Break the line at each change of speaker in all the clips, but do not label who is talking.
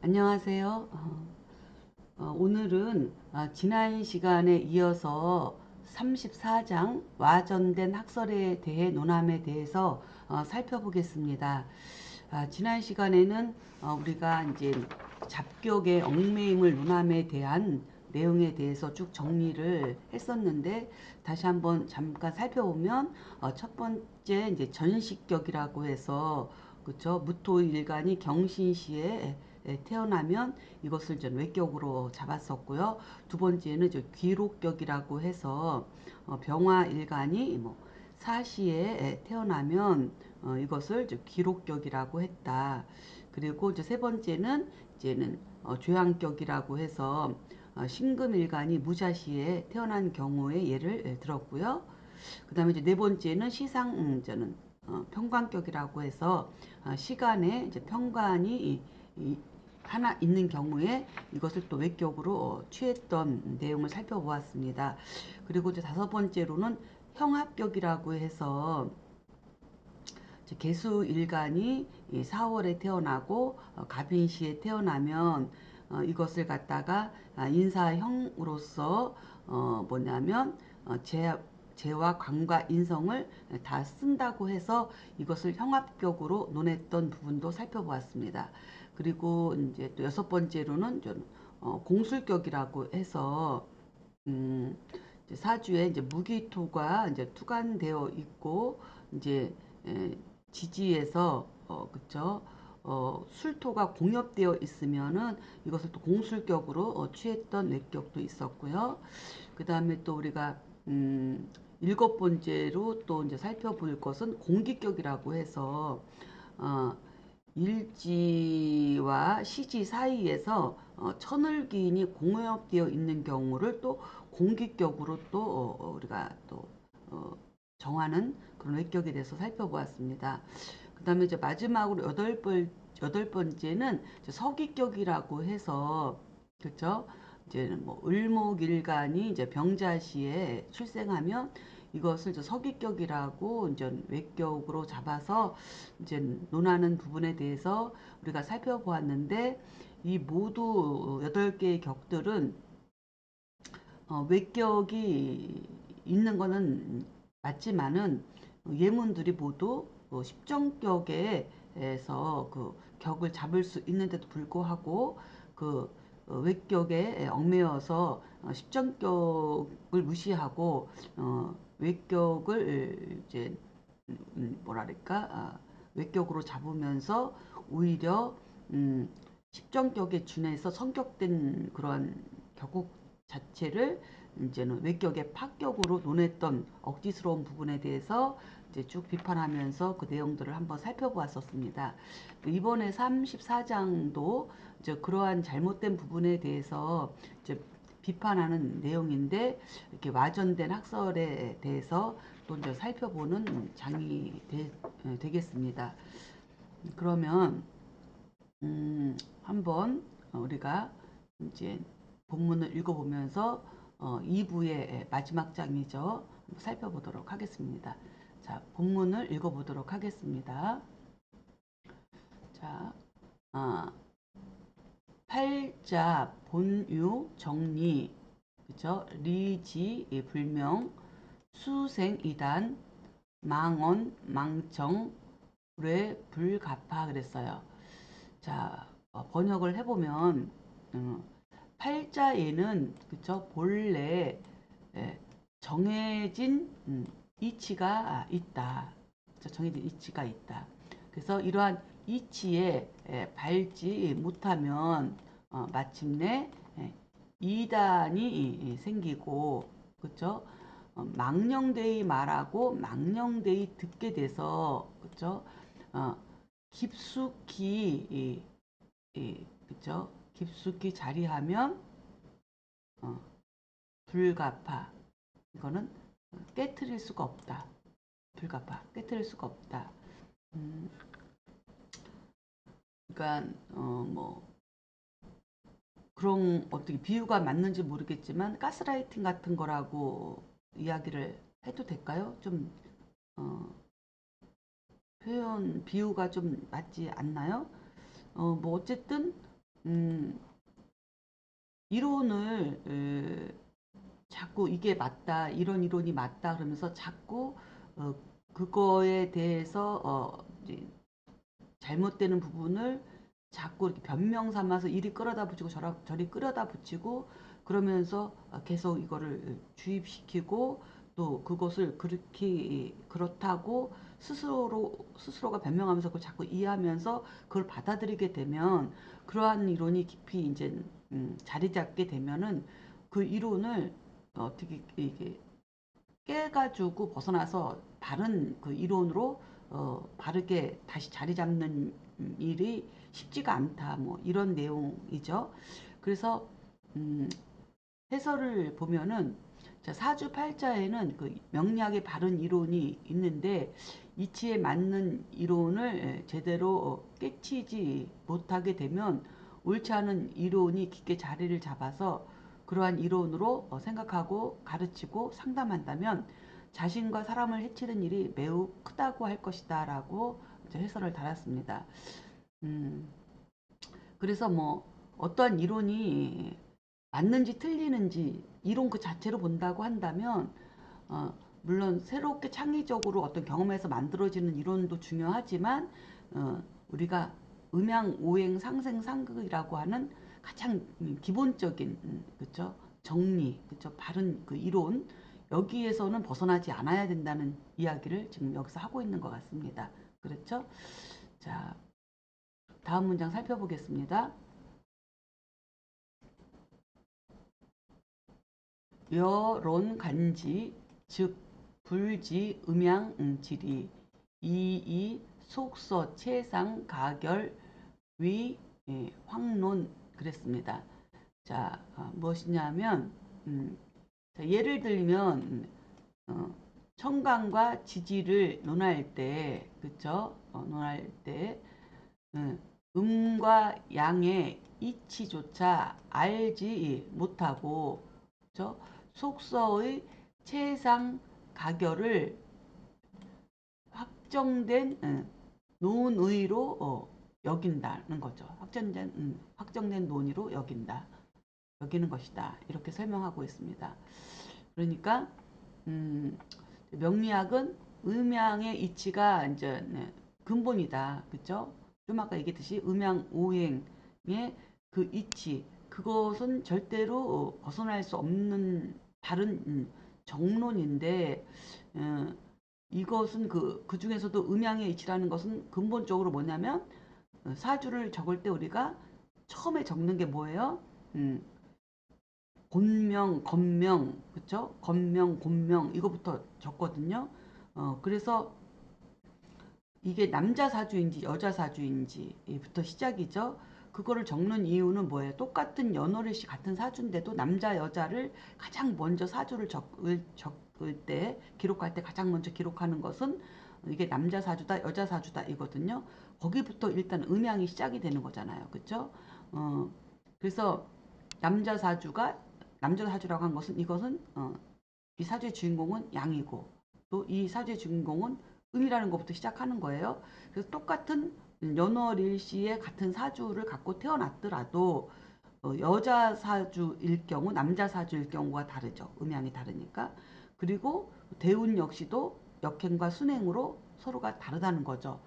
안녕하세요. 오늘은 지난 시간에 이어서 34장 와전된 학설에 대해 논함에 대해서 살펴보겠습니다. 지난 시간에는 우리가 이제 잡격의 얽매임을 논함에 대한 내용에 대해서 쭉 정리를 했었는데 다시 한번 잠깐 살펴보면 첫 번째 이제 전식격이라고 해서 그쵸 무토일간이 경신시에 태어나면 이것을 전 외격으로 잡았었고요. 두 번째는 저 귀록격이라고 해서 병화일간이 뭐 사시에 태어나면 이것을 저 기록격이라고 했다. 그리고 이제 세 번째는 이제는 조양격이라고 해서 신금일간이 무자시에 태어난 경우에 예를 들었고요. 그 다음에 이제 네 번째는 시상, 저는 평관격이라고 해서 시간에 이제 평관이 하나 있는 경우에 이것을 또 외격으로 취했던 내용을 살펴보았습니다. 그리고 이제 다섯 번째로는 형합격이라고 해서 개수일간이 4월에 태어나고 갑인시에 태어나면 이것을 갖다가 인사형으로서 뭐냐면 재와 관과 인성을 다 쓴다고 해서 이것을 형합격으로 논했던 부분도 살펴보았습니다. 그리고 이제 또 여섯 번째로는 좀 공술격이라고 해서 이제 사주에 이제 무기토가 이제 투관되어 있고 이제 지지에서 그쵸 술토가 공엽되어 있으면은 이것을 또 공술격으로 취했던 외격도 있었고요. 그 다음에 또 우리가 일곱 번째로 또 이제 살펴볼 것은 공기격이라고 해서 어, 일지와 시지 사이에서 천을기인이 공업되어 있는 경우를 또 공기격으로 또 우리가 또 어, 정하는 그런 외격에 대해서 살펴보았습니다. 그 다음에 이제 마지막으로 여덟 번째는 서기격이라고 해서 그렇죠? 이제 뭐 을목일간이 이제 병자시에 출생하면 이것을 이제 서기격이라고 이제 외격으로 잡아서 이제 논하는 부분에 대해서 우리가 살펴보았는데 이 모두 8개의 격들은 외격이 있는 거는 맞지만은 예문들이 모두 십정격에서 그 격을 잡을 수 있는데도 불구하고 그 외격에 얽매여서 십정격을 무시하고 외격을 이제 뭐랄까 외격으로 잡으면서 오히려 십정격에 준해서 성격된 그런 격국 자체를 이제는 외격의 파격으로 논했던 억지스러운 부분에 대해서 이제 쭉 비판하면서 그 내용들을 한번 살펴보았었습니다. 이번에 34장도 이제 그러한 잘못된 부분에 대해서 이제 비판하는 내용인데 이렇게 와전된 학설에 대해서 또 이제 살펴보는 장이 되겠습니다. 그러면 한번 우리가 이제 본문을 읽어보면서 2부의 마지막 장이죠. 살펴보도록 하겠습니다. 자, 본문을 읽어보도록 하겠습니다. 자, 어, 팔자 본유 정리 그죠? 리지 불명 수생 이단 망언 망정 뢰 불가파 그랬어요. 자, 번역을 해보면 팔자에는 그쵸 본래 정해진 이치가 있다. 정해진 이치가 있다. 그래서 이러한 이치에 밟지 못하면 마침내 이단이 생기고 그쵸 망령되이 말하고 망령되이 듣게 돼서 그쵸 어, 깊숙이 그쵸 깊숙이 자리하면 어, 불가파 이거는 깨트릴 수가 없다. 불가파 깨트릴 수가 없다. 음, 그러니까 뭐 그런 어떻게 비유가 맞는지 모르겠지만 가스라이팅 같은 거라고 이야기를 해도 될까요? 좀 어, 표현 비유가 좀 맞지 않나요? 뭐 어쨌든 음, 이론을 자꾸 이게 맞다, 이런 이론이 맞다 그러면서 자꾸 어, 그거에 대해서 이제 잘못되는 부분을 자꾸 이렇게 변명 삼아서 이리 끌어다 붙이고 저리 끌어다 붙이고 그러면서 계속 이거를 주입시키고 또 그것을 그렇게 그렇다고 스스로가 변명하면서 그걸 자꾸 이해하면서 그걸 받아들이게 되면 그러한 이론이 깊이 이제 자리 잡게 되면은 그 이론을 어떻게 이게 깨가지고 벗어나서 바른 그 이론으로 바르게 다시 자리 잡는 일이 쉽지가 않다. 뭐 이런 내용이죠. 그래서 음, 해설을 보면은 사주팔자에는 그 명리학의 바른 이론이 있는데 이치에 맞는 이론을 제대로 깨치지 못하게 되면 옳지 않은 이론이 깊게 자리를 잡아서 그러한 이론으로 생각하고 가르치고 상담한다면 자신과 사람을 해치는 일이 매우 크다고 할 것이다 라고 해설을 달았습니다. 음, 그래서 뭐 어떠한 이론이 맞는지 틀리는지 이론 그 자체로 본다고 한다면 어, 물론 새롭게 창의적으로 어떤 경험에서 만들어지는 이론도 중요하지만 우리가 음양 오행 상생 상극이라고 하는 가장 기본적인 그쵸 정리 그쵸 바른 그 이론 여기에서는 벗어나지 않아야 된다는 이야기를 지금 여기서 하고 있는 것 같습니다. 그렇죠? 자, 다음 문장 살펴보겠습니다. 여론간지 즉 불지 음양지리 이이 속서 채상 가결 위 황론 그랬습니다. 자 무엇이냐면 자, 예를 들면 어, 청강과 지지를 논할 때 그쵸 논할 때 음과 양의 이치조차 알지 못하고 그쵸? 속서의 최상 가결을 확정된 논의로 여긴다는 거죠. 확정된 논의로 여기는 것이다. 이렇게 설명하고 있습니다. 그러니까 음, 명리학은 음양의 이치가 이제 근본이다. 그죠? 좀 아까 얘기했듯이 음양 오행의 그 이치 그것은 절대로 벗어날 수 없는 다른 정론인데 어, 이것은 그 중에서도 음양의 이치라는 것은 근본적으로 뭐냐면 사주를 적을 때 우리가 처음에 적는 게 뭐예요? 음, 곤명, 건명, 그쵸? 건명, 곤명, 이거부터 적거든요. 그래서 이게 남자 사주인지 여자 사주인지부터 시작이죠. 그거를 적는 이유는 뭐예요? 똑같은 연월일시 같은 사주인데도 남자 여자를 가장 먼저 사주를 적을 때 기록할 때 가장 먼저 기록하는 것은 이게 남자 사주다 여자 사주다 이거든요. 거기부터 일단 음양이 시작이 되는 거잖아요. 그렇죠? 그래서 남자 사주가 남자 사주라고 한 것은 이것은 이 사주의 주인공은 양이고 또 이 사주의 주인공은 음이라는 것부터 시작하는 거예요. 그래서 똑같은 연월일시의 같은 사주를 갖고 태어났더라도 여자 사주일 경우 남자 사주일 경우가 다르죠. 음양이 다르니까. 그리고 대운 역시도 역행과 순행으로 서로가 다르다는 거죠.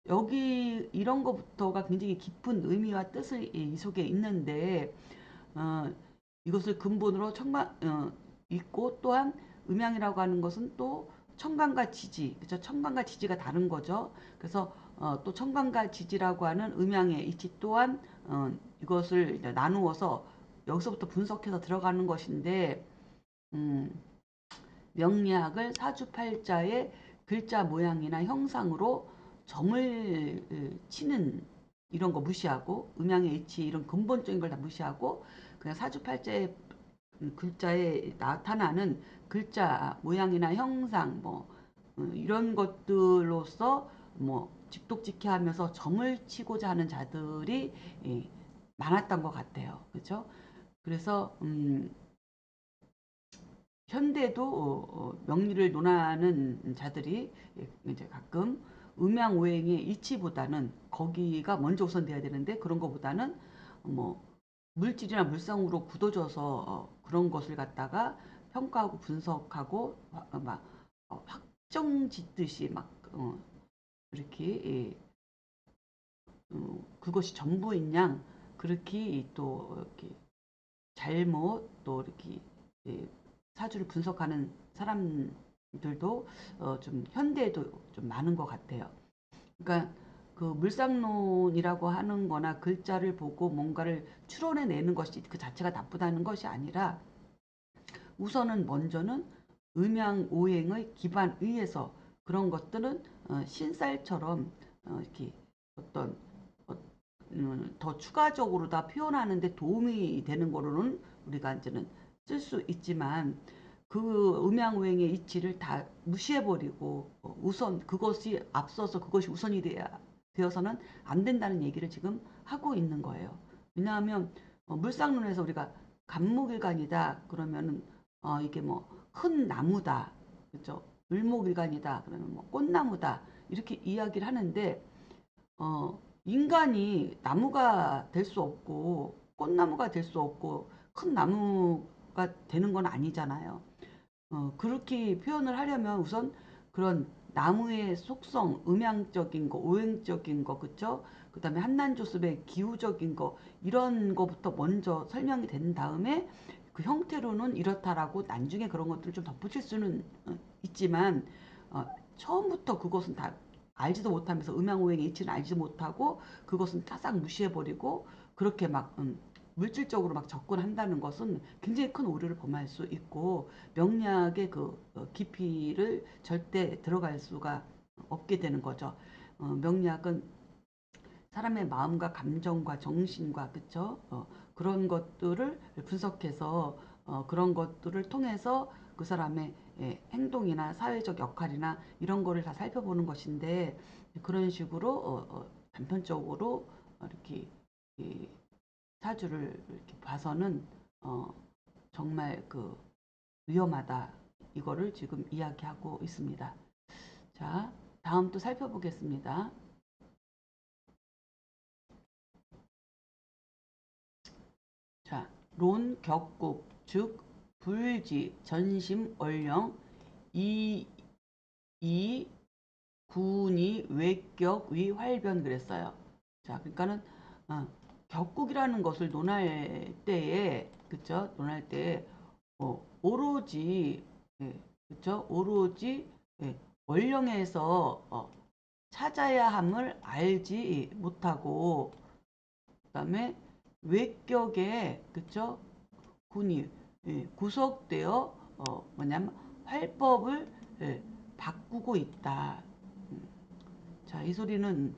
여기 이런 것부터가 굉장히 깊은 의미와 뜻을 이 속에 있는데 어, 이것을 근본으로 있고 또한 음양이라고 하는 것은 또 청간과 지지, 그죠? 청간과 지지가 다른 거죠. 그래서 또 청간과 지지라고 하는 음양의 이치 또한 이것을 이제 나누어서 여기서부터 분석해서 들어가는 것인데 음, 명리학을 사주팔자의 글자 모양이나 형상으로 점을 치는 이런 거 무시하고 음양의 이치 이런 근본적인 걸 다 무시하고 그냥 사주팔자의 글자에 나타나는 글자 모양이나 형상 뭐 이런 것들로서 뭐 직독직해하면서 점을 치고자 하는 자들이 많았던 것 같아요. 그렇죠? 그래서 현대도 명리를 논하는 자들이 이제 가끔 음양오행의 이치보다는 거기가 먼저 우선돼야 되는데 그런 것보다는 뭐 물질이나 물상으로 굳어져서 그런 것을 갖다가 평가하고 분석하고 막 확정 짓듯이 막 이렇게 그것이 전부인 양 그렇게 또 이렇게 잘못 또 이렇게 사주를 분석하는 사람들도 좀 현대에도 좀 많은 것 같아요. 그러니까 그 물상론이라고 하는 거나 글자를 보고 뭔가를 추론해내는 것이 그 자체가 나쁘다는 것이 아니라 우선은 먼저는 음양오행의 기반 위에서 그런 것들은 신살처럼 이렇게 어떤 더 추가적으로 다 표현하는데 도움이 되는 거로는 우리가 이제는 쓸 수 있지만 그 음양오행의 이치를 다 무시해버리고 우선 그것이 앞서서 그것이 우선이 되어서는 안 된다는 얘기를 지금 하고 있는 거예요. 왜냐하면 물상론에서 우리가 간목일간이다 그러면은 이게 뭐 큰 나무다 그죠? 을목일간이다 그러면 뭐 꽃나무다 이렇게 이야기를 하는데 인간이 나무가 될 수 없고 꽃나무가 될 수 없고 큰 나무가 되는 건 아니잖아요. 그렇게 표현을 하려면 우선 그런 나무의 속성, 음양적인 거, 오행적인 거, 그쵸? 그 다음에 한난조습의 기후적인 거, 이런 거부터 먼저 설명이 된 다음에 그 형태로는 이렇다라고 나중에 그런 것들을 좀 덧붙일 수는 있지만, 어, 처음부터 그것은 다 알지도 못하면서 음양오행의 이치는 알지 못하고 그것은 타싹 무시해버리고 그렇게 막 물질적으로 막 접근한다는 것은 굉장히 큰 오류를 범할 수 있고 명리학의 그 깊이를 절대 들어갈 수가 없게 되는 거죠. 명리학은 사람의 마음과 감정과 정신과 그쵸? 그런 것들을 분석해서 그런 것들을 통해서 그 사람의 행동이나 사회적 역할이나 이런 거를 다 살펴보는 것인데 그런 식으로 단편적으로 이렇게 사주를 이렇게 봐서는 정말 그 위험하다. 이거를 지금 이야기하고 있습니다. 자, 다음 또 살펴보겠습니다. 자, 론, 격국, 즉, 불지, 전심, 얼령, 이, 이, 군이, 외격, 위, 활변 그랬어요. 자, 그러니까는 격국이라는 것을 논할 때에, 그쵸? 논할 때에 오로지 그쵸? 오로지 원령에서 찾아야 함을 알지 못하고 그다음에 외격에 그쵸? 군이 구속되어 뭐냐면 활법을 바꾸고 있다. 자, 이 소리는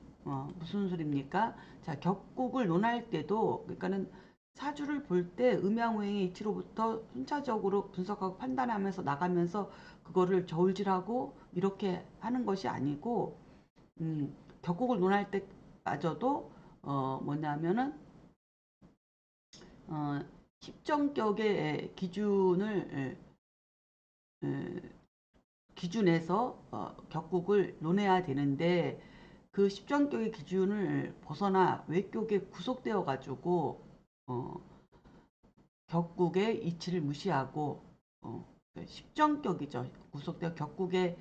무슨 소리입니까? 자, 격국을 논할 때도 그러니까는 사주를 볼 때 음양오행의 이치로부터 순차적으로 분석하고 판단하면서 나가면서 그거를 저울질하고 이렇게 하는 것이 아니고 격국을 논할 때마저도 뭐냐면은 어, 십정격의 기준을 기준에서 격국을 논해야 되는데 그 십정격의 기준을 벗어나 외격에 구속되어 가지고 어, 격국의 이치를 무시하고 십정격이죠. 구속되어 격국의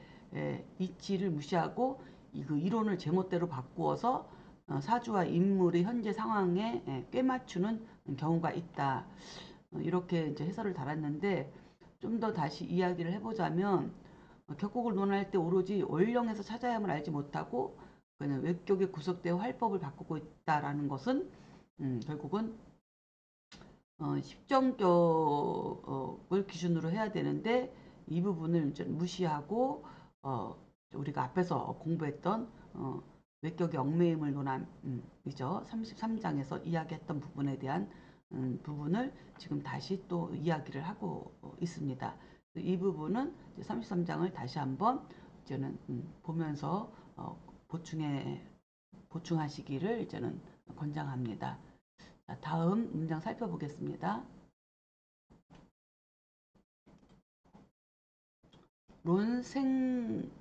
이치를 무시하고 그 이론을 제멋대로 바꾸어서 사주와 인물의 현재 상황에 꿰맞추는 경우가 있다. 이렇게 이제 해설을 달았는데 좀 더 다시 이야기를 해보자면 격국을 논할 때 오로지 원령에서 찾아야만 알지 못하고 그냥 외격에 구속되어 활법을 바꾸고 있다라는 것은 결국은 십정격을 기준으로 해야 되는데 이 부분을 이제 무시하고 우리가 앞에서 공부했던 외격의 얽매임을 논함이죠. 33장에서 이야기했던 부분에 대한 부분을 지금 다시 또 이야기를 하고 있습니다. 이 부분은 33장을 다시 한번 이제는 보면서 보충하시기를 이제는 권장합니다. 자, 다음 문장 살펴보겠습니다. 론생극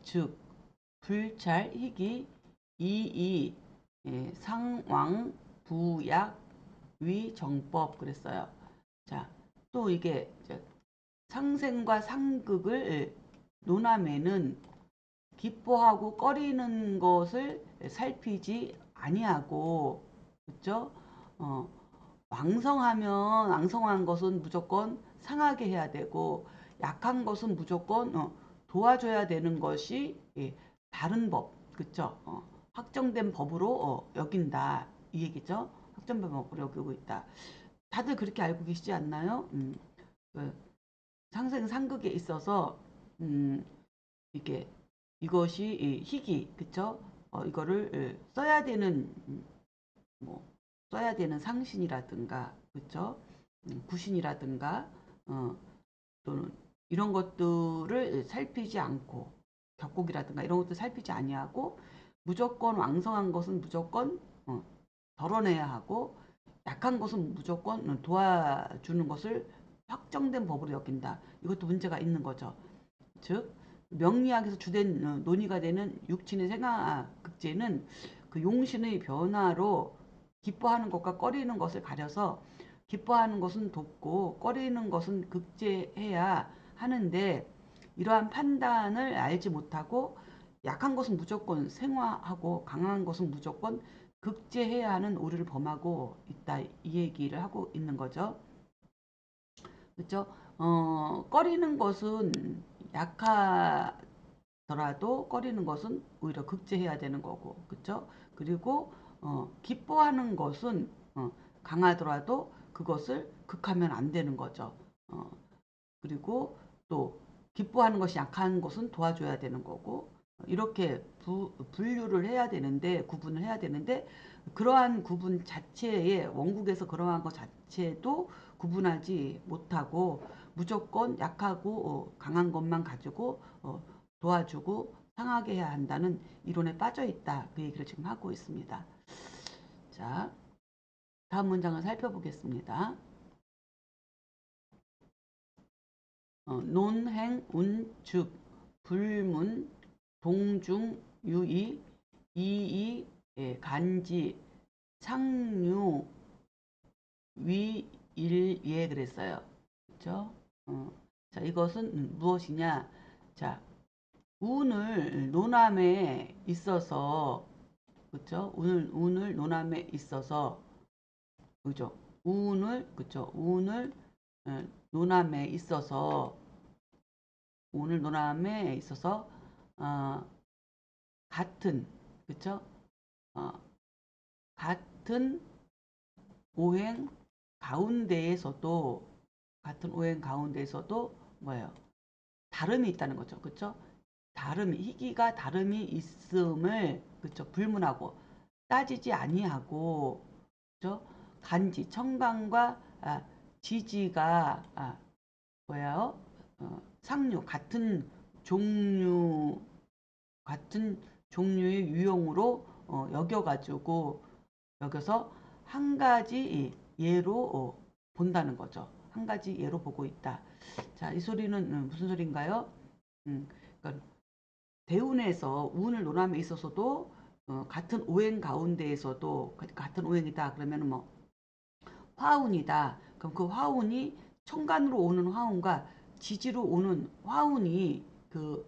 즉 불찰 희기 이이 상왕 부약, 위, 정법 그랬어요. 자, 또 이게 상생과 상극을 논하면은 기뻐하고 꺼리는 것을 살피지 아니하고, 그죠? 어, 왕성한 것은 무조건 상하게 해야 되고, 약한 것은 무조건 도와줘야 되는 것이 바른 법, 그쵸? 확정된 법으로 여긴다. 이 얘기죠. 확정된 법으로 여기고 있다. 다들 그렇게 알고 계시지 않나요? 그 상생 상극에 있어서 음, 이게 이것이 희귀, 그쵸? 이거를 써야 되는 뭐 써야 되는 상신이라든가, 그쵸? 구신이라든가, 또는 이런 것들을 살피지 않고, 격곡이라든가 이런 것들 살피지 아니하고, 무조건 왕성한 것은 무조건 덜어내야 하고, 약한 것은 무조건 도와주는 것을 확정된 법으로 여긴다. 이것도 문제가 있는 거죠. 즉 명리학에서 주된 논의가 되는 육친의 생화극제는 그 용신의 변화로 기뻐하는 것과 꺼리는 것을 가려서 기뻐하는 것은 돕고 꺼리는 것은 극제해야 하는데, 이러한 판단을 알지 못하고 약한 것은 무조건 생화하고 강한 것은 무조건 극제해야 하는 오류를 범하고 있다. 이 얘기를 하고 있는 거죠. 그렇죠? 꺼리는 것은 약하더라도 꺼리는 것은 오히려 극제해야 되는 거고, 그렇죠? 그리고 기뻐하는 것은 강하더라도 그것을 극하면 안 되는 거죠. 어, 그리고 또 기뻐하는 것이 약한 것은 도와줘야 되는 거고, 이렇게 분류를 해야 되는데, 구분을 해야 되는데, 그러한 구분 자체에 원국에서 그러한 것 자체도 구분하지 못하고 무조건 약하고 강한 것만 가지고 도와주고 상하게 해야 한다는 이론에 빠져 있다. 그 얘기를 지금 하고 있습니다. 자, 다음 문장을 살펴보겠습니다. 논행, 운, 죽, 불문, 동중, 유의, 이의, 간지, 상류, 위, 일, 예 그랬어요. 그렇죠? 자, 이것은 무엇이냐? 자, 운을 논함에 있어서, 그렇죠? 운을 논함에 있어서, 그죠? 운을, 그죠? 운을 논함에 있어서, 운을 논함에 있어서 어, 같은, 그쵸? 어, 같은 오행 가운데에서도, 같은 오행 가운데에서도 뭐예요? 다름이 있다는 거죠. 그쵸? 다름이, 희귀가 다름이 있음을, 그쵸? 불문하고 따지지 아니하고, 그쵸? 간지, 청강과 지지가 뭐예요? 상류, 같은 종류의 유형으로 여겨가지고 여겨서 한 가지 예로 본다는 거죠. 한 가지 예로 보고 있다. 자, 이 소리는 무슨 소리인가요? 그러니까 대운에서 운을 논함에 있어서도 같은 오행 가운데에서도 같은 오행이다. 그러면 뭐 화운이다. 그럼 그 화운이 천간으로 오는 화운과 지지로 오는 화운이 그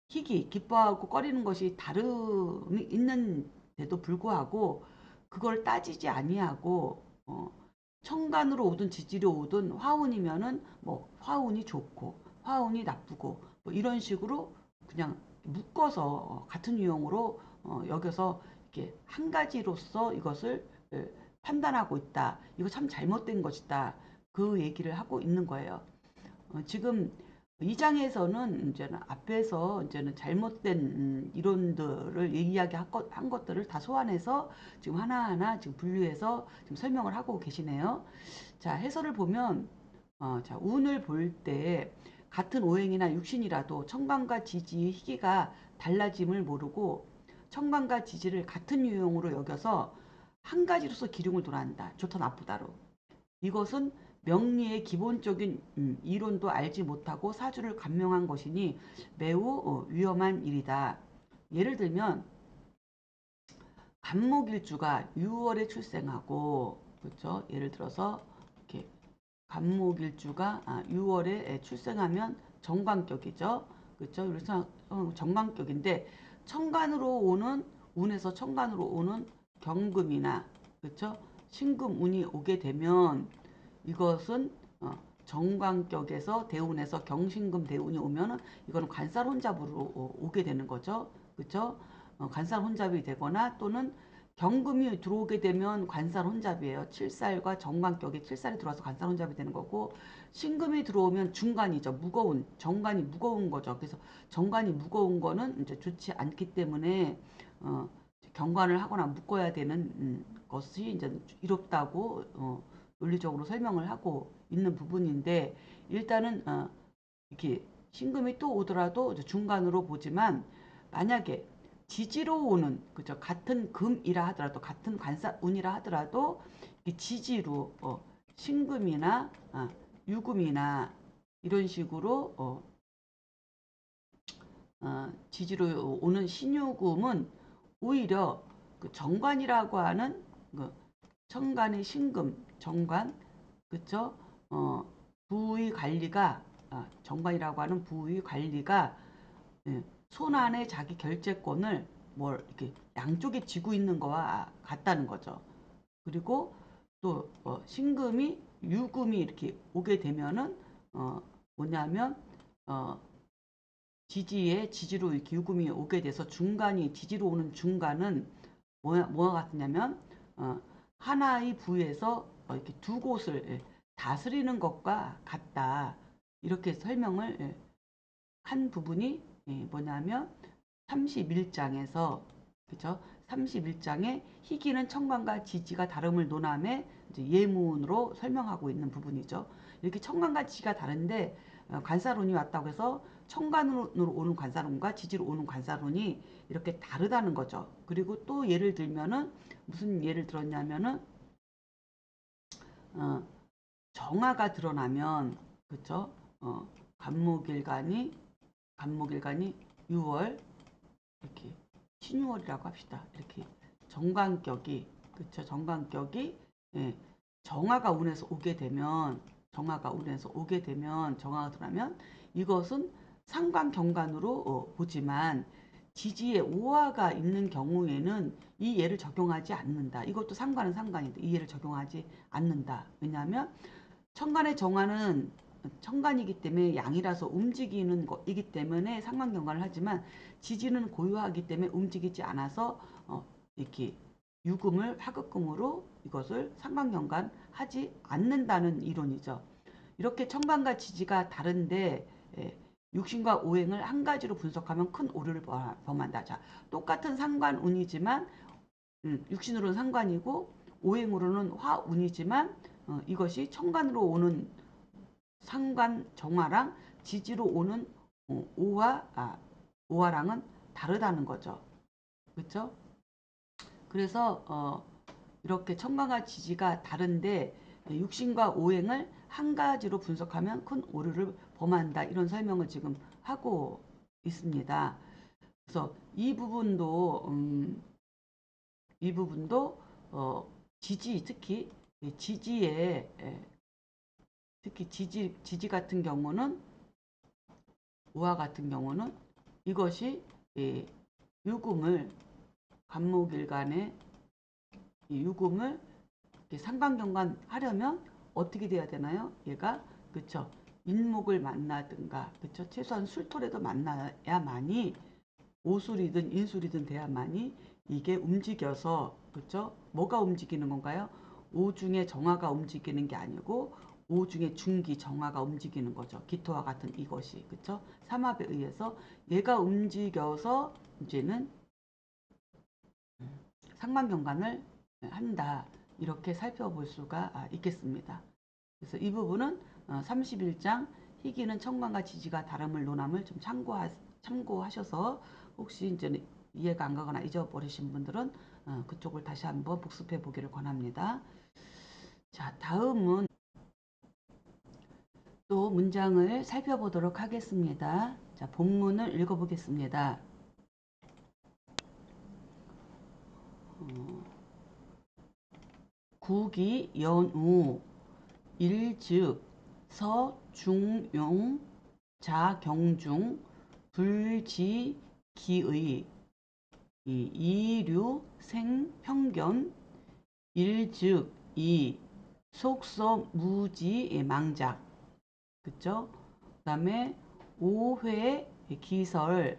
희귀, 기뻐하고 꺼리는 것이 다름이 있는데도 불구하고 그걸 따지지 아니하고 천간으로 오든 지지로 오든 화운이면은 뭐 화운이 좋고 화운이 나쁘고 뭐 이런 식으로 그냥 묶어서 같은 유형으로 여겨서 이렇게 한 가지로서 이것을 판단하고 있다. 이거 참 잘못된 것이다. 그 얘기를 하고 있는 거예요. 지금 이 장에서는 이제는 앞에서 이제는 잘못된 이론들을 한 것들을 다 소환해서 지금 하나하나 지금 분류해서 지금 설명을 하고 계시네요. 자, 해설을 보면 자, 운을 볼 때 같은 오행이나 육신이라도 천간과 지지의 희기가 달라짐을 모르고 천간과 지지를 같은 유형으로 여겨서 한 가지로서 기륭을 돌아간다. 좋다 나쁘다로. 이것은 명리의 기본적인 이론도 알지 못하고 사주를 간명한 것이니 매우 위험한 일이다. 예를 들면 간목일주가 6월에 출생하고, 그렇죠? 예를 들어서 이렇게 간목일주가 6월에 출생하면 정관격이죠. 그렇죠? 그래서 정관격인데 천간으로 오는 운에서 천간으로 오는 경금이나 그렇죠? 신금운이 오게 되면 이것은 정관격에서 대운에서 경신금 대운이 오면은 이거는 관살 혼잡으로 오게 되는 거죠. 그렇죠? 관살 혼잡이 되거나 또는 경금이 들어오게 되면 관살 혼잡이에요. 칠살과 정관격이 칠살이 들어와서 관살 혼잡이 되는 거고 신금이 들어오면 중간이죠. 무거운 정관이 무거운 거죠. 그래서 정관이 무거운 거는 이제 좋지 않기 때문에 경관을 하거나 묶어야 되는 것이 이제 이롭다고 논리적으로 설명을 하고 있는 부분인데 일단은 이렇게 신금이 또 오더라도 중간으로 보지만 만약에 지지로 오는 그죠 같은 금이라 하더라도 같은 관사운이라 하더라도 지지로 신금이나 유금이나 이런 식으로 지지로 오는 신유금은 오히려 그 정관이라고 하는 그 천간의 신금 정관 그쵸 부의 관리가 정관이라고 하는 부의 관리가 예, 손안에 자기 결재권을 뭘 이렇게 양쪽에 쥐고 있는 거와 같다는 거죠. 그리고 또 신금이 유금이 이렇게 오게 되면은 뭐냐면 지지에 지지로 이렇게 유금이 오게 돼서 중간이 지지로 오는 중간은 뭐와 같냐면 하나의 부에서 이렇게 두 곳을 다스리는 것과 같다. 이렇게 설명을 한 부분이 뭐냐면 31장에서 그죠? 31장에 희기는 천간과 지지가 다름을 논함에 예문으로 설명하고 있는 부분이죠. 이렇게 천간과 지지가 다른데 관사론이 왔다고 해서 천간으로 오는 관사론과 지지로 오는 관사론이 이렇게 다르다는 거죠. 그리고 또 예를 들면은 무슨 예를 들었냐면은 어, 정화가 드러나면 그쵸? 간목일간이 6월 이렇게 신유월이라고 합시다. 이렇게 정관격이 그쵸? 정관격이 예, 정화가 운에서 오게 되면 정화가 드러나면 이것은 상관경관으로 보지만 지지에 오화가 있는 경우에는 이 예를 적용하지 않는다. 이것도 상관은 상관인데 이 예를 적용하지 않는다. 왜냐하면 천간의 정화는 천간이기 때문에 양이라서 움직이는 것이기 때문에 상관경관을 하지만 지지는 고유하기 때문에 움직이지 않아서 이렇게 유금을 화급금으로 이것을 상관경관 하지 않는다는 이론이죠. 이렇게 천간과 지지가 다른데 육신과 오행을 한 가지로 분석하면 큰 오류를 범한다. 자, 똑같은 상관운이지만 육신으로는 상관이고 오행으로는 화운이지만 이것이 천간으로 오는 상관 정화랑 지지로 오는 오화랑은 다르다는 거죠. 그렇죠? 그래서 이렇게 천간과 지지가 다른데 육신과 오행을 한 가지로 분석하면 큰 오류를 범한다. 이런 설명을 지금 하고 있습니다. 그래서 이 부분도 지지 지지에 특히 지지 같은 경우는 우화 같은 경우는 이것이 유금을 간목일간의 유금을 상관경관 하려면 어떻게 돼야 되나요? 얘가 그쵸 인목을 만나든가 그쵸 최소한 술토라도 만나야만이 오술이든 인술이든 돼야만이 이게 움직여서 그쵸 뭐가 움직이는 건가요? 오중에 정화가 움직이는 게 아니고 오중에 중기 정화가 움직이는 거죠. 기토와 같은 이것이 그쵸 삼합에 의해서 얘가 움직여서 이제는 상관경관을 한다. 이렇게 살펴볼 수가 있겠습니다. 그래서 이 부분은 31장 희기는 천간과 지지가 다름을 논함을 좀 참고하셔서 혹시 이제 이해가 안 가거나 잊어버리신 분들은 그쪽을 다시 한번 복습해 보기를 권합니다. 자, 다음은 또 문장을 살펴보도록 하겠습니다. 자, 본문을 읽어보겠습니다. 국이 연우 일즉 서중용 자경중 불지기의 이류 생평견 일즉 이 속서무지 망작. 그쵸? 그 다음에 오회 기설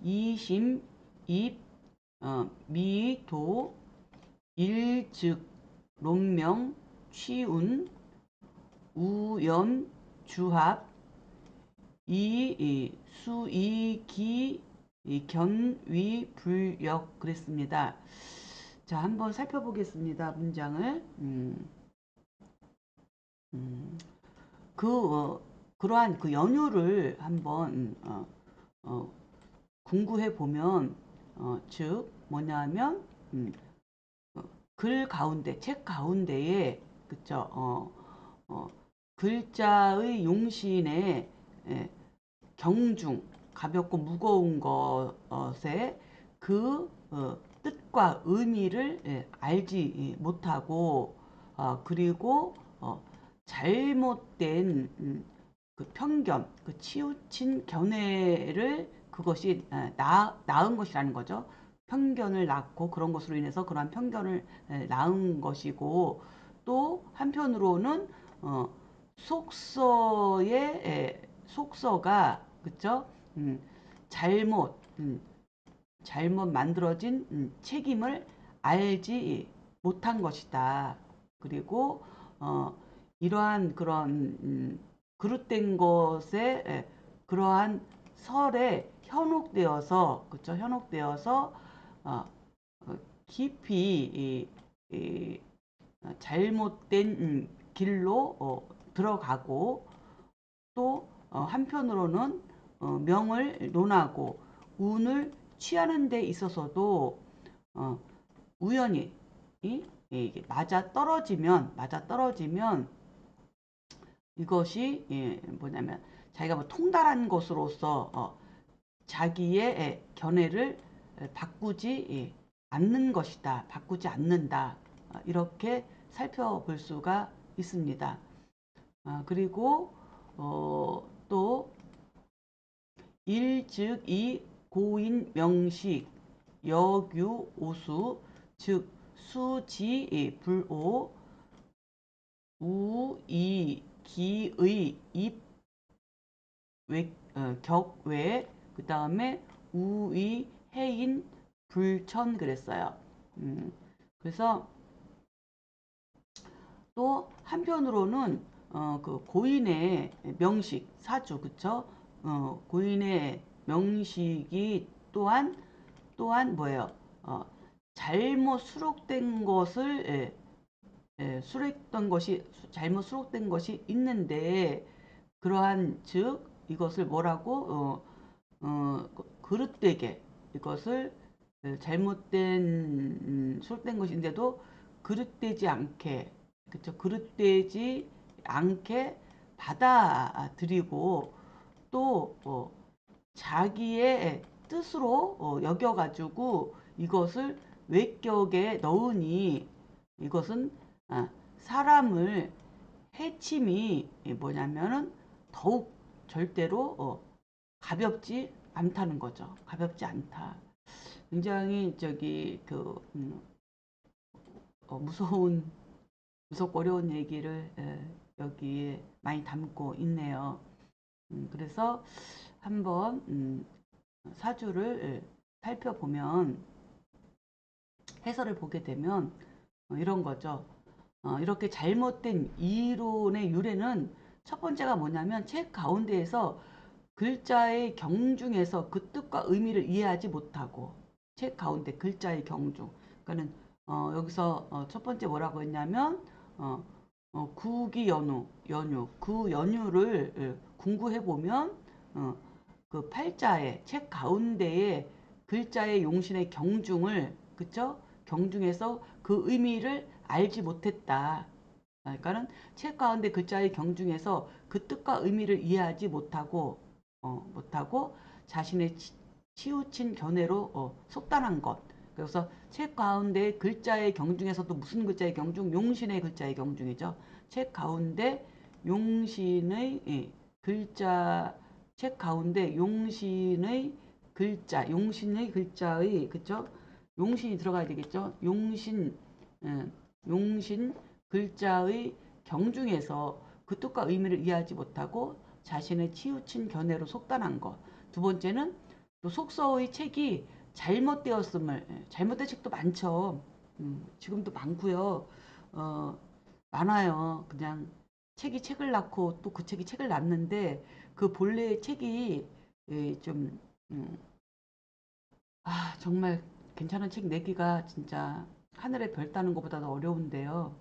이심 입 미도 일즉 론명 취운 우연 주합 수이기 견위 불역 그랬습니다. 자, 한번 살펴보겠습니다. 문장을. 그러한 그 연유를 한번 궁구해 보면 즉 뭐냐면 글 가운데 책 가운데에 그쵸 글자의 용신의 경중 가볍고 무거운 것에 그 뜻과 의미를 알지 못하고 그리고 잘못된 그 편견, 그 치우친 견해를 그것이 낳은 것이라는 거죠. 편견을 낳고 그런 것으로 인해서 그러한 편견을 낳은 것이고 또 한편으로는 속서가 그쵸? 잘못 잘못 만들어진 책임을 알지 못한 것이다. 그리고 이러한 그런 그릇된 것에 그러한 설에 현혹되어서 그쵸? 현혹되어서 깊이 잘못된 길로 들어가고 또 한편으로는 명을 논하고 운을 취하는 데 있어서도 우연히 이게 맞아 떨어지면 이것이 뭐냐면 자기가 뭐 통달한 것으로서 자기의 견해를 바꾸지 않는 것이다. 바꾸지 않는다. 이렇게 살펴볼 수가 있습니다. 그리고 또 일즉이 고인 명식 여규 오수 즉 수지 불오 우이 기의 입 격외 그 다음에 우의 해인 불천 그랬어요. 그래서 또 한편으로는 그 고인의 명식 사주 그쵸? 고인의 명식이 또한 뭐예요? 잘못 수록된 것을 잘못 수록된 것이 있는데 그러한 즉 이것을 뭐라고 그릇되게 이것을 잘못된 수록된 것인데도 그릇되지 않게 그쵸 그릇되지 않게 받아들이고 또 자기의 뜻으로 여겨가지고 이것을 외격에 넣으니 이것은 사람을 해침이 뭐냐면은 더욱 절대로 가볍지 않다는 거죠. 가볍지 않다. 굉장히 저기 그 무섭고 어려운 얘기를 여기에 많이 담고 있네요. 그래서 한번 사주를 살펴보면 해설을 보게 되면 이런 거죠. 이렇게 잘못된 이론의 유래는 첫 번째가 뭐냐면 책 가운데에서 글자의 경중에서 그 뜻과 의미를 이해하지 못하고 책 가운데 글자의 경중 그러니까는 여기서 첫 번째 뭐라고 했냐면 구기 연유 그 연유를 궁구해 보면 그 팔자의 책 가운데에 글자의 용신의 경중을 그쵸 경중에서 그 의미를 알지 못했다. 그러니까는 책 가운데 글자의 경중에서 그 뜻과 의미를 이해하지 못하고 자신의 치우친 견해로 속단한 것 그래서 책 가운데 글자의 경중에서도 무슨 글자의 경중? 용신의 글자의 경중이죠. 책 가운데 용신의 글자, 책 가운데 용신의 글자, 용신의 글자의, 그쵸? 용신이 들어가야 되겠죠? 용신 글자의 경중에서 그 뜻과 의미를 이해하지 못하고 자신의 치우친 견해로 속단한 것. 두 번째는 또 속서의 책이 잘못된 책도 많죠. 지금도 많고요. 어, 많아요. 그냥 책을 낳고 또 그 책이 책을 낳는데 그 본래의 책이 좀 정말 괜찮은 책 내기가 진짜 하늘의 별 따는 것보다도 어려운데요.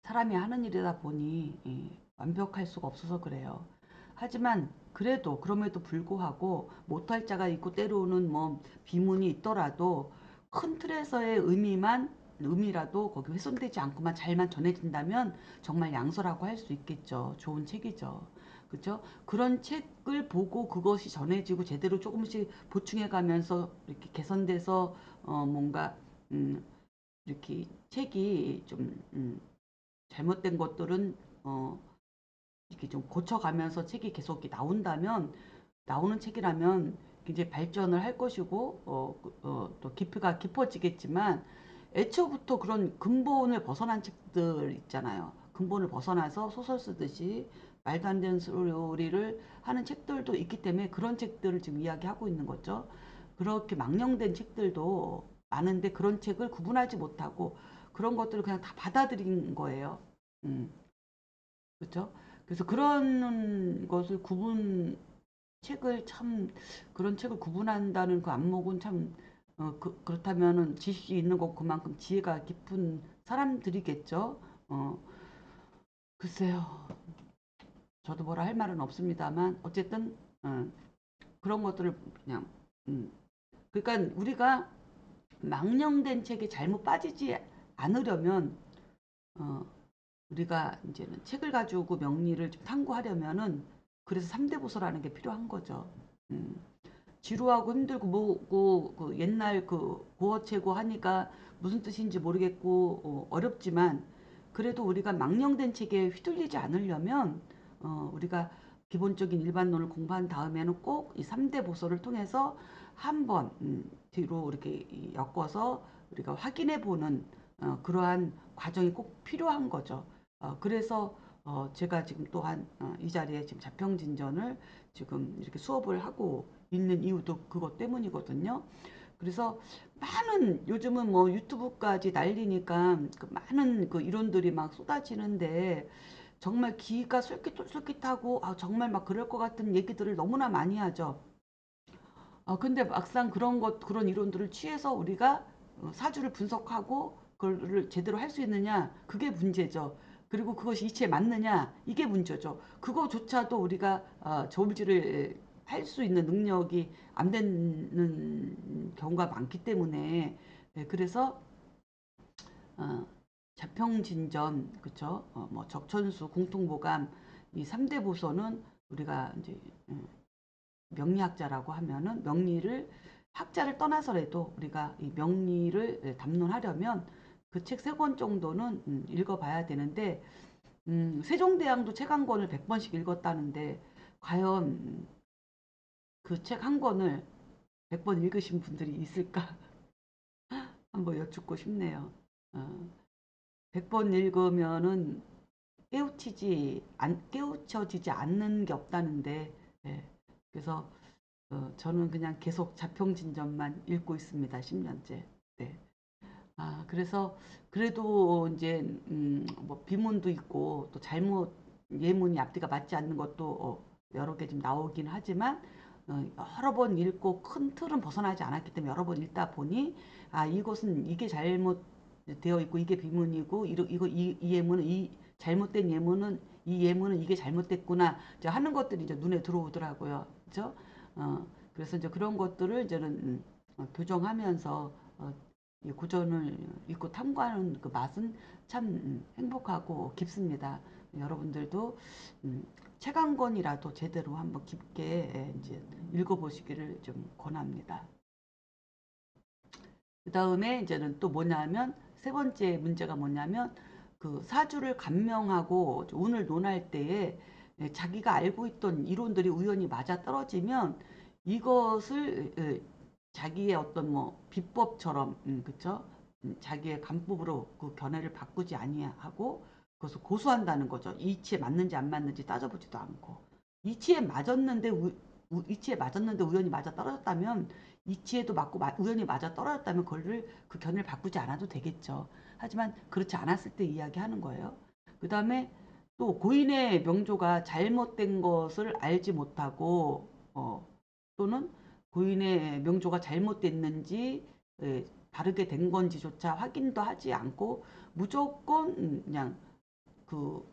사람이 하는 일이다 보니 완벽할 수가 없어서 그래요. 하지만 그래도 그럼에도 불구하고 못할 자가 있고 때로는 뭐 비문이 있더라도 큰 틀에서의 의미라도 거기 훼손되지 않고만 잘만 전해진다면 정말 양서라고 할 수 있겠죠. 좋은 책이죠. 그죠? 그런 책을 보고 그것이 전해지고 제대로 조금씩 보충해 가면서 이렇게 개선돼서 뭔가 음, 이렇게 책이 좀 잘못된 것들은 이렇게 좀 고쳐가면서 책이 계속 이렇게 나오는 책이라면 굉장히 발전을 할 것이고 또 깊이가 깊어지겠지만 애초부터 그런 근본을 벗어난 책들 있잖아요. 근본을 벗어나서 소설 쓰듯이 말도 안 되는 소리를 하는 책들도 있기 때문에 그런 책들을 지금 이야기하고 있는 거죠. 그렇게 망령된 책들도 많은데 그런 책을 구분하지 못하고 그런 것들을 그냥 다 받아들인 거예요. 음. 그렇죠? 그래서 그런 것을 책을 참 그런 책을 구분한다는 그 안목은 참 그렇다면은 지식이 있는 것 그만큼 지혜가 깊은 사람들이겠죠. 어, 글쎄요. 저도 뭐라 할 말은 없습니다만 어쨌든 그런 것들을 그냥 음, 그러니까 우리가 망령된 책에 잘못 빠지지 않으려면 어, 우리가 이제는 책을 가지고 명리를 좀 탐구하려면은 그래서 3대 보서라는 게 필요한 거죠. 음, 지루하고 힘들고 뭐고 그 옛날 그 고어체고 하니까 무슨 뜻인지 모르겠고 어렵지만 그래도 우리가 망령된 책에 휘둘리지 않으려면 우리가 기본적인 일반론을 공부한 다음에는 꼭 이 3대 보서를 통해서 한번 뒤로 이렇게 엮어서 우리가 확인해 보는 그러한 과정이 꼭 필요한 거죠. 그래서 제가 지금 또한 이 자리에 지금 자평진전을 지금 이렇게 수업을 하고 있는 이유도 그것 때문이거든요. 그래서 많은 요즘은 뭐 유튜브까지 날리니까 그 많은 그 이론들이 막 쏟아지는데 정말 귀가 솔깃솔깃하고 정말 막 그럴 것 같은 얘기들을 너무나 많이 하죠. 근데 막상 그런 이론들을 취해서 우리가 사주를 분석하고 그걸 제대로 할 수 있느냐? 그게 문제죠. 그리고 그것이 이치에 맞느냐? 이게 문제죠. 그거조차도 우리가 저울질을 할 수 있는 능력이 안 되는 경우가 많기 때문에 그래서 어, 자평진전 그쵸? 뭐 적천수, 공통보감 이 3대 보서는 우리가 이제 명리학자라고 하면은 명리를 학자를 떠나서라도 우리가 이 명리를 담론하려면 그 책 세 권 정도는 읽어봐야 되는데 세종대왕도 책 한 권을 100번씩 읽었다는데 과연 그 책 한 권을 100번 읽으신 분들이 있을까 한번 여쭙고 싶네요. 어, 100번 읽으면은 깨우쳐지지 않는 게 없다는데 예. 그래서 저는 그냥 계속 자평진전만 읽고 있습니다. 10년째. 네. 그래서 그래도 이제 뭐 비문도 있고 또 잘못 예문이 앞뒤가 맞지 않는 것도 여러 개 좀 나오긴 하지만 여러 번 읽고 큰 틀은 벗어나지 않았기 때문에 여러 번 읽다 보니 이것은 이게 잘못되어 있고 이게 비문이고 이 예문은 이 잘못된 예문은 이 예문은 이게 잘못됐구나 이제 하는 것들이 이제 눈에 들어오더라고요. 그죠? 그래서 이제 그런 것들을 저는 교정하면서 이 구전을 읽고 탐구하는 그 맛은 참 행복하고 깊습니다. 여러분들도 책 한 권이라도 제대로 한번 깊게 이제 읽어보시기를 좀 권합니다. 그 다음에 이제는 또 뭐냐면 세 번째 문제가 뭐냐면 그 사주를 감명하고 오늘 논할 때에 자기가 알고 있던 이론들이 우연히 맞아 떨어지면 이것을 자기의 어떤 뭐 비법처럼 그쵸? 자기의 간법으로 그 견해를 바꾸지 아니하고 그것을 고수한다는 거죠. 이치에 맞는지 안 맞는지 따져보지도 않고 이치에 맞았는데 이치에 맞았는데 우연히 맞아 떨어졌다면 이치에도 맞고 우연히 맞아 떨어졌다면 그거를 그 견해를 바꾸지 않아도 되겠죠. 하지만 그렇지 않았을 때 이야기하는 거예요. 그 다음에 또 고인의 명조가 잘못된 것을 알지 못하고 또는 고인의 명조가 잘못됐는지 바르게 된 건지조차 확인도 하지 않고 무조건 그냥 그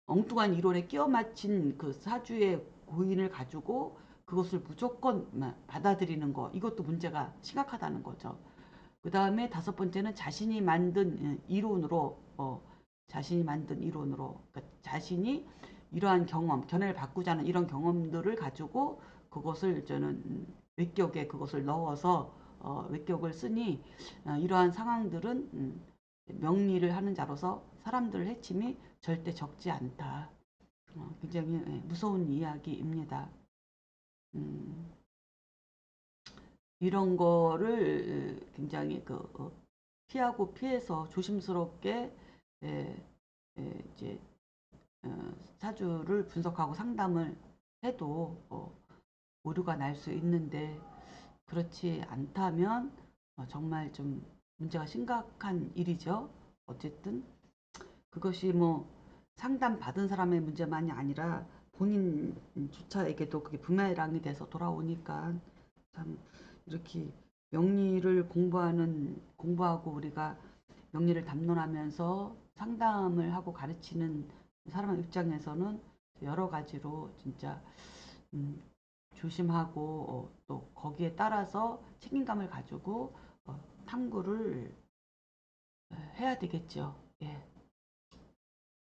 엉뚱한 이론에 끼워 맞힌 그 사주의 고인을 가지고 그것을 무조건 받아들이는 거 이것도 문제가 심각하다는 거죠. 그 다음에 다섯 번째는 자신이 만든 이론으로 자신이 만든 이론으로 그러니까 자신이 이러한 경험 견해를 바꾸자는 이런 경험들을 가지고 그것을 저는 외격에 그것을 넣어서 외격을 쓰니 이러한 상황들은 명리를 하는 자로서 사람들을 해침이 절대 적지 않다. 굉장히 무서운 이야기입니다. 음, 이런 거를 굉장히 피하고 피해서 조심스럽게 에, 이제 사주를 분석하고 상담을 해도 오류가 날 수 있는데 그렇지 않다면 정말 좀 문제가 심각한 일이죠. 어쨌든 그것이 뭐 상담 받은 사람의 문제만이 아니라 본인 주차에게도 그게 부메랑이 돼서 돌아오니까 참 이렇게 명리를 공부하고 우리가 명리를 담론하면서 상담을 하고 가르치는 사람 입장에서는 여러 가지로 진짜 음, 조심하고 또 거기에 따라서 책임감을 가지고 탐구를 해야 되겠죠. 예.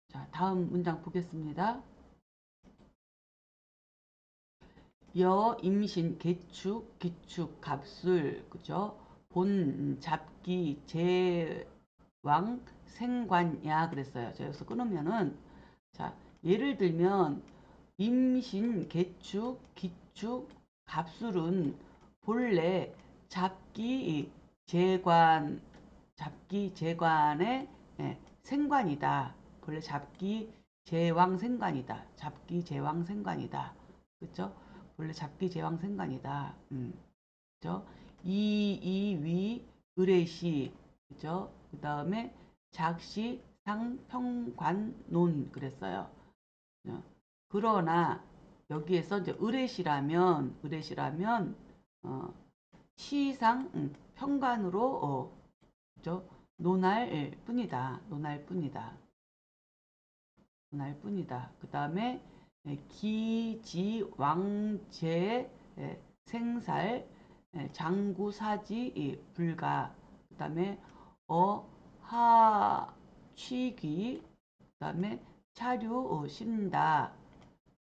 자, 다음 문장 보겠습니다. 여, 임신, 개축, 기축, 갑술, 그죠? 본, 잡기, 제왕, 생관야 그랬어요. 자, 여기서 끊으면은 자, 예를 들면 임신, 개축, 기축, 갑술은 본래 잡기, 재관, 잡기, 재관의 생관이다. 본래 잡기, 제왕 생관이다. 잡기, 제왕 생관이다. 그죠? 원래 잡기 제왕 생관이다. 그죠? 이위 의례시 그죠? 그 다음에 작시 상평관논 그랬어요. 그러나 여기에서 이제 의례시라면 어, 시상 평관으로 그죠? 논할 뿐이다. 논할 뿐이다. 논할 뿐이다. 그 다음에 기지 왕제 생살 장구사지 불가 그 다음에 어하 취귀 그 다음에 차류 신다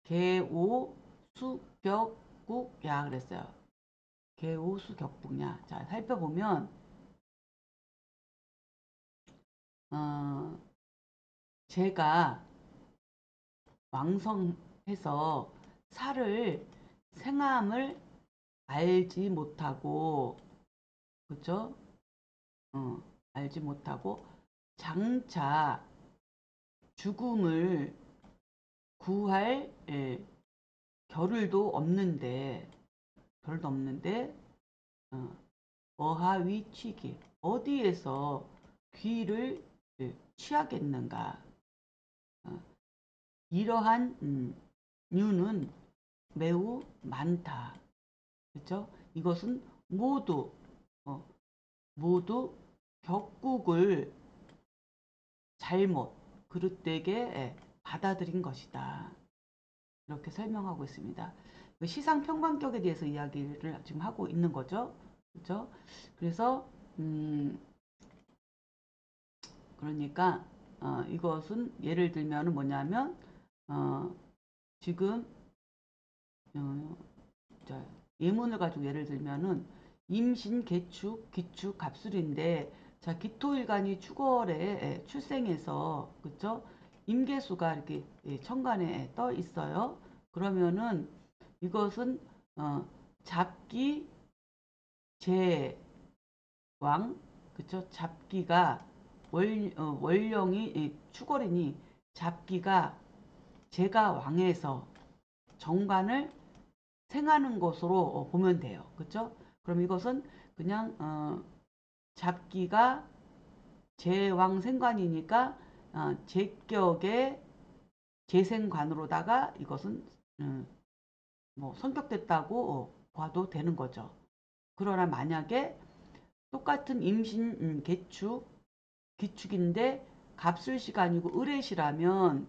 개오 수격국야 그랬어요. 개오 수격국야. 자 살펴보면 어, 제가 왕성해서 살을 생암을 알지 못하고 그죠? 알지 못하고 장차 죽음을 구할 겨를도 없는데 어, 어하위 취기 어디에서 귀를 취하겠는가? 어, 이러한 이유는 매우 많다. 그렇죠? 이것은 어, 모두 격국을 잘못 그릇되게 받아들인 것이다. 이렇게 설명하고 있습니다. 그 시상 평관격에 대해서 이야기를 지금 하고 있는 거죠. 그렇죠? 그래서 그러니까 이것은 예를 들면 뭐냐면 어, 지금 자, 예문을 가지고 예를 들면은 임신, 개축, 기축, 갑술인데 자 기토일간이 축월에 출생해서 그쵸? 임계수가 이렇게 천간에 떠 있어요. 그러면은 이것은 잡기 제왕 그쵸? 잡기가 월령이 축월이니 잡기가 제가 왕에서 정관을 생하는 것으로 보면 돼요. 그쵸? 그럼 이것은 그냥 잡기가 제왕생관이니까 제격의 재생관으로다가 이것은 뭐 성격됐다고 봐도 되는 거죠. 그러나 만약에 똑같은 임신 개축 기축인데 갑술시가 아니고 을해시라면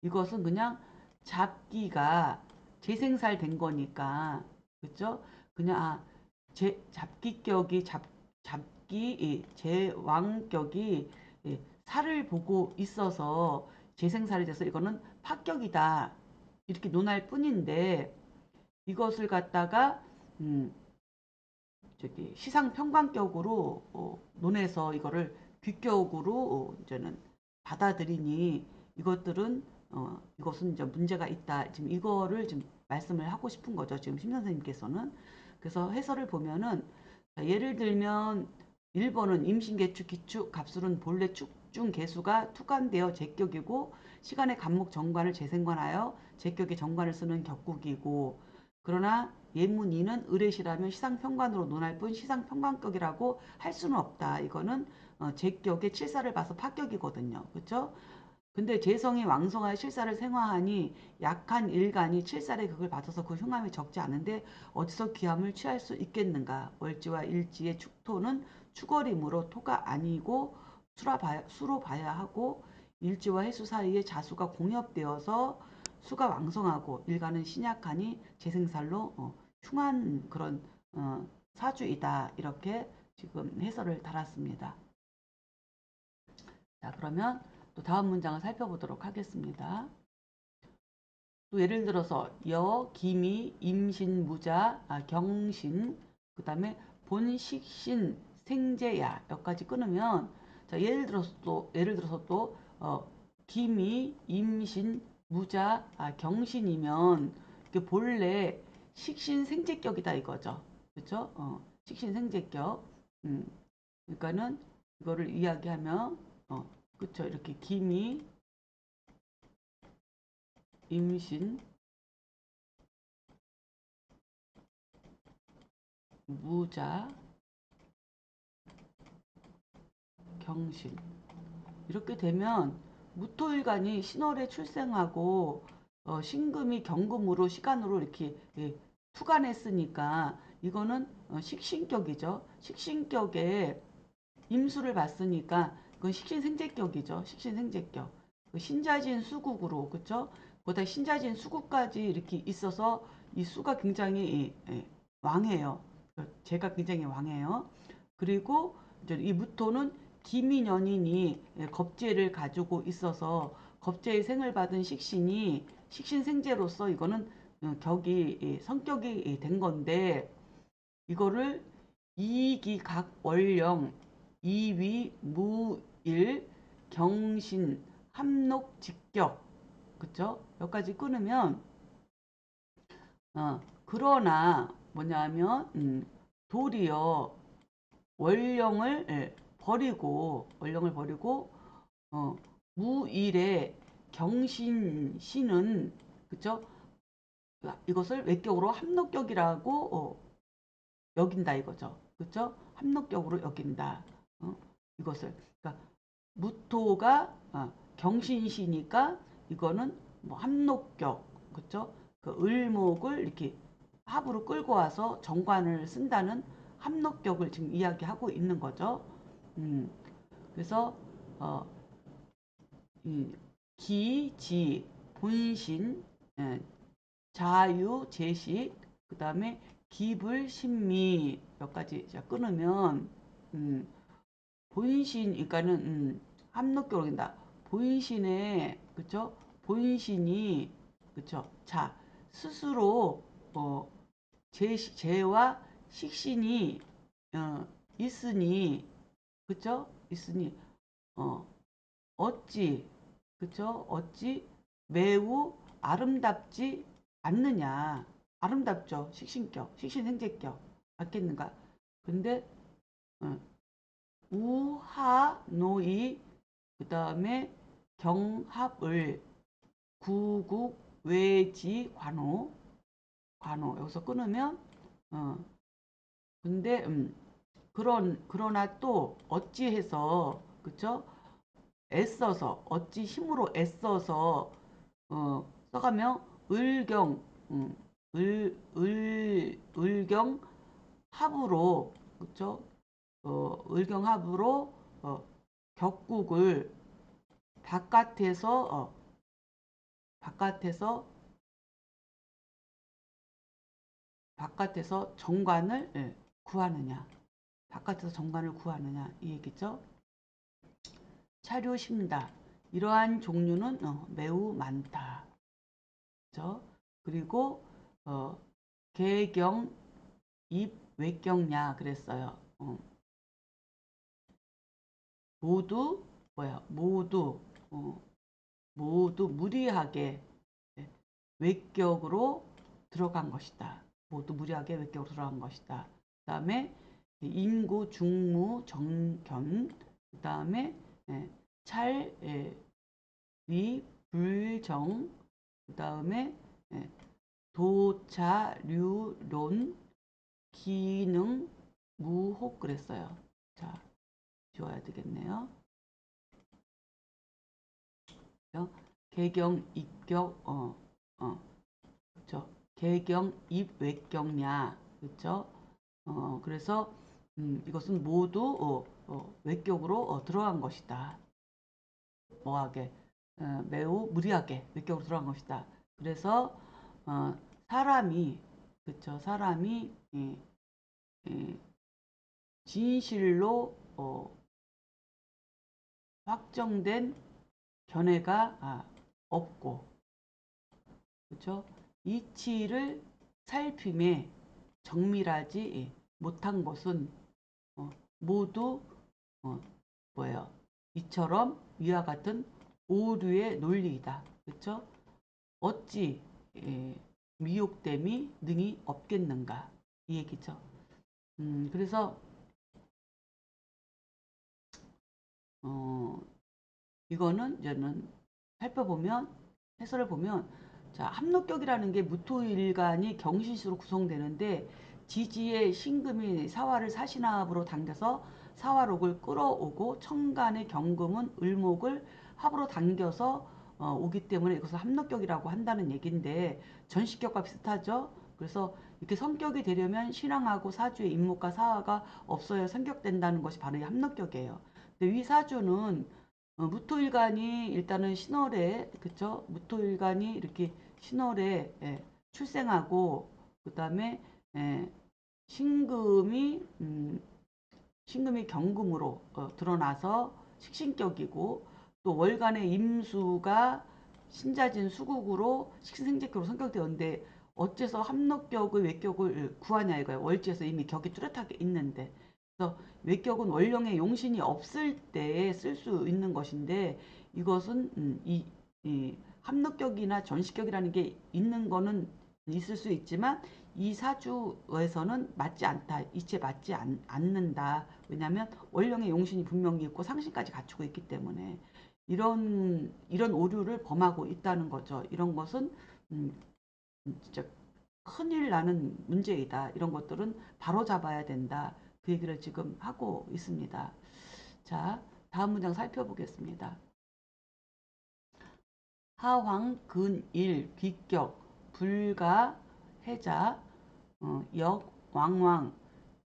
이것은 그냥 잡기가 재생살 된 거니까 그죠? 그냥 잡기격이 잡기 제왕격이 살을 보고 있어서 재생살이 돼서 이거는 파격이다 이렇게 논할 뿐인데 이것을 갖다가 음, 저기 시상 평관격으로 논해서 이거를 규격으로 이제는 받아들이니 이것들은 이것은 이제 문제가 있다. 지금 이거를 지금 말씀을 하고 싶은 거죠. 지금 심 선생님께서는. 그래서 해설을 보면은 예를 들면 1번은 임신개축 기축 갑술은 본래 축중 개수가 투간되어 제격이고 시간의 간목 정관을 재생관하여 제격의 정관을 쓰는 격국이고 그러나 예문 2는 을해시라면 시상평관으로 논할 뿐 시상평관격이라고 할 수는 없다. 이거는 제격의 칠사를 봐서 파격이거든요. 그렇죠? 근데 재성이 왕성하여 칠사를 생화하니 약한 일간이 칠살의 극을 받아서 그 흉함이 적지 않은데 어디서 귀함을 취할 수 있겠는가. 월지와 일지의 축토는 축월이므로 토가 아니고 수로 봐야 하고 일지와 해수 사이에 자수가 공엽되어서 수가 왕성하고 일간은 신약하니 재생살로 흉한 그런 사주이다. 이렇게 지금 해설을 달았습니다. 자, 그러면 또 다음 문장을 살펴보도록 하겠습니다. 또 예를 들어서 기미, 임신, 무자, 경신, 그 다음에 본식신, 생제야 여기까지 끊으면 자 예를 들어서 또 기미, 임신, 무자, 경신이면 이게 본래 식신 생제격이다 이거죠. 그렇죠? 식신 생제격. 그러니까는 이거를 이야기하면 그렇죠. 이렇게 기미, 임신, 무자, 경신 이렇게 되면 무토일간이 신월에 출생하고 신금이 경금으로 시간으로 이렇게 투간했으니까 이거는 식신격이죠. 식신격에 임수를 봤으니까 그건 식신생제격이죠. 식신생제격. 그 신자진 수국으로 그쵸? 거기다 신자진 수국까지 이렇게 있어서 이 수가 굉장히 왕해요. 제가 굉장히 왕해요. 그리고 이제 이 무토는 기민연인이 겁재를 가지고 있어서 겁재의 생을 받은 식신이 식신생제로서 이거는 격이 성격이 된 건데 이거를 이기 각 월령 이위 무일 경신 합록 직격 그쵸? 여기까지 끊으면 그러나 뭐냐면 도리어 월령을 버리고 무일의 경신신은 그쵸? 이것을 외격으로 합록격이라고 여긴다 이거죠. 그쵸? 합록격으로 여긴다. 이것을 그러니까 무토가 경신시니까 이거는 뭐 합록격 그쵸? 그 을목을 이렇게 합으로 끌고 와서 정관을 쓴다는 합록격을 지금 이야기하고 있는 거죠. 음, 그래서 어, 기, 지, 본신, 예, 자유, 제식, 그 다음에 기불, 신미 몇 가지 자, 끊으면 본신, 그러니까는 합록격으로 된다. 본신에 그쵸? 본신이 그쵸? 자 스스로 제와 식신이 있으니, 그쵸? 있으니 어찌, 그쵸? 어찌 매우 아름답지 않느냐. 아름답죠. 식신격, 식신생재격 맞겠는가? 근데 어, 우하노이, 그 다음에 경합을 구국 외지 관호 여기서 끊으면 근데 그러나 또 어찌해서, 그쵸? 애써서, 어찌 힘으로 애써서 써가며 을경, 을경 합으로, 그쵸? 을경 합으로 격국을 바깥에서 바깥에서 정관을 구하느냐. 바깥에서 정관을 구하느냐 이 얘기죠. 차류심다. 이러한 종류는 매우 많다. 그렇죠? 그리고 개경 입 외경야 그랬어요. 모두 뭐야? 모두 무리하게 외격으로 들어간 것이다. 모두 무리하게 외격으로 들어간 것이다. 그 다음에 인구, 중무, 정견, 그 다음에 찰, 리, 불정, 그 다음에 도차, 류, 론, 기능, 무혹 그랬어요. 자, 지워야 되겠네요. 개경, 입격, 그렇죠. 개경, 입, 외경야, 그렇죠. 그래서 이것은 모두 외격으로 들어간 것이다. 뭐하게 매우 무리하게 외격으로 들어간 것이다. 그래서 사람이 그렇죠. 사람이 진실로 확정된 견해가 없고, 그렇죠? 이치를 살핌에 정밀하지 못한 것은 모두 뭐예요? 이처럼 위와 같은 오류의 논리이다. 그렇죠? 어찌 미혹됨이 능히 없겠는가 이 얘기죠. 그래서 이거는 이제는 살펴보면 해설을 보면 자 합록격이라는 게 무토일간이 경신수로 구성되는데 지지의 신금이 사화를 사신합으로 당겨서 사화록을 끌어오고 천간의 경금은 을목을 합으로 당겨서 오기 때문에 이것을 합록격이라고 한다는 얘기인데 전시격과 비슷하죠. 그래서 이렇게 성격이 되려면 신앙하고 사주의 임목과 사화가 없어야 성격된다는 것이 바로 이 합록격이에요. 근데 위사주는 무토일간이 일단은 신월에 그쵸? 무토일간이 이렇게 신월에 출생하고 그 다음에 신금이 신금이 경금으로 드러나서 식신격이고 또 월간의 임수가 신자진 수국으로 식신생재격으로 성격되었는데 어째서 합록격의 외격을 구하냐 이거예요. 월지에서 이미 격이 뚜렷하게 있는데 그래서 외격은 원령의 용신이 없을 때 쓸 수 있는 것인데 이것은 이 합록격이나 전시격이라는 게 있는 거는 있을 수 있지만 이 사주에서는 맞지 않다. 이치에 맞지 않는다. 왜냐하면 원령의 용신이 분명히 있고 상신까지 갖추고 있기 때문에 이런 오류를 범하고 있다는 거죠. 이런 것은 진짜 큰일 나는 문제이다. 이런 것들은 바로 잡아야 된다. 그 얘기를 지금 하고 있습니다. 자, 다음 문장 살펴보겠습니다. 하황, 근, 일, 귀격, 불가, 해자, 역, 왕왕,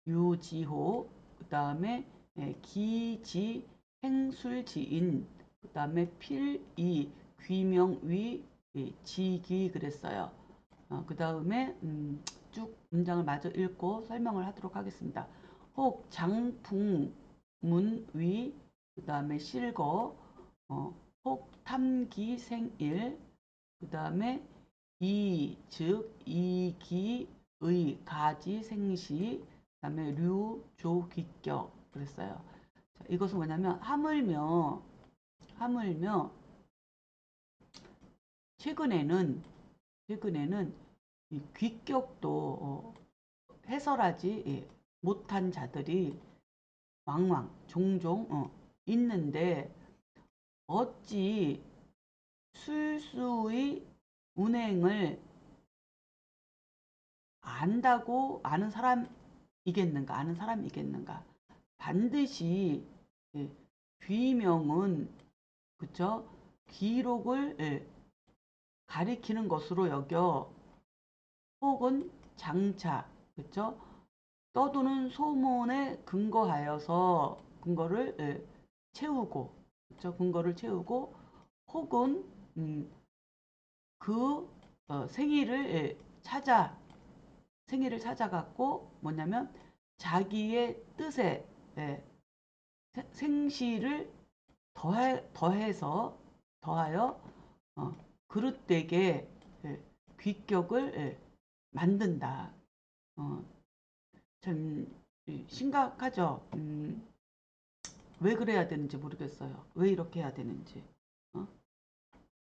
유지호, 그 다음에 기지, 행술지인, 그 다음에 필이, 귀명위, 지기 그랬어요. 그 다음에 쭉 문장을 마저 읽고 설명을 하도록 하겠습니다. 혹 장풍 문위 그 다음에 실거 혹 탐기 생일 그 다음에 이 즉 이기의 가지 생시 그다음에 류, 조, 귀격 그랬어요. 자, 이것은 뭐냐면 하물며 최근에는 이 귀격도 해설하지 못한 자들이 왕왕 종종 있는데 어찌 술수의 운행을 안다고 아는 사람이겠는가? 반드시 예, 귀명은 그쵸? 기록을 가리키는 것으로 여겨 혹은 장차 그쵸? 떠도는 소문에 근거하여서 채우고 그쵸? 근거를 채우고 혹은 그 생일을 찾아갖고 뭐냐면 자기의 뜻에 생시를 더하여 그릇되게 귀격을 만든다. 어, 참 심각하죠. 왜 그래야 되는지 모르겠어요. 왜 이렇게 해야 되는지. 어?